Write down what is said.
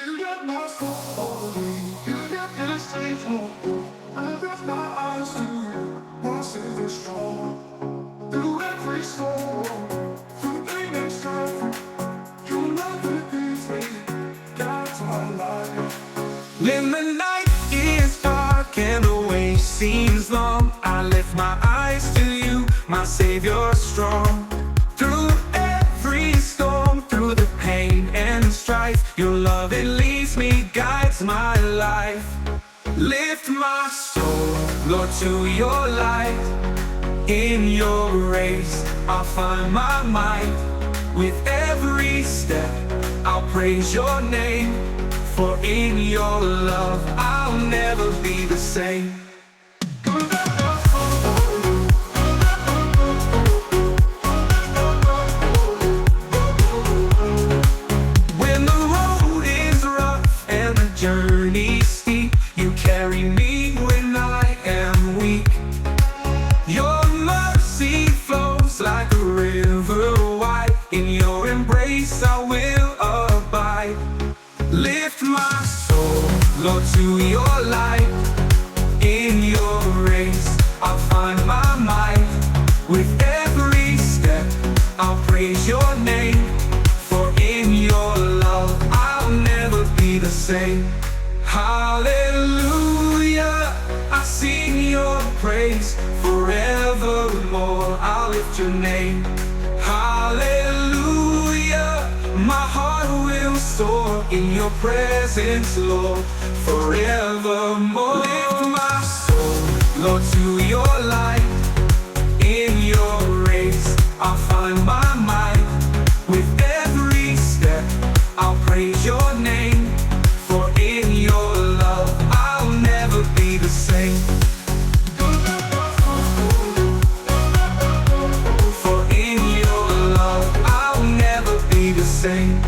You got my soul, you got me safe home. I lift my eyes to you, my Savior strong. Through every storm, through pain and strife, you'll never leave me. That's my life. When the night is dark and the way seems long, I lift my eyes to you, my Savior strong. Through every storm, through the pain and strife, your love, it leads me, guides my life. Lift my soul, Lord, to your light. In your race, I'll find my might. With every step, I'll praise your name. For in your love, I'll never be the same. When the road is rough and the journey steep, you carry me when I am weak. Your mercy flows like a river wide. In your embrace I will abide. Lift my soul, Lord, to your light. In your race, I'll find my might. With every step, I'll praise your name. For in your love, I'll never be the same. Hallelujah, I sing your praise. Forevermore, I'll lift your name. Hallelujah, my heart will soar in your presence, Lord, forevermore. Lift my soul, Lord, to your light. In your race, I'll find my might. With every step, I'll praise your name. For in your love, I'll never be the same. For in your love, I'll never be the same.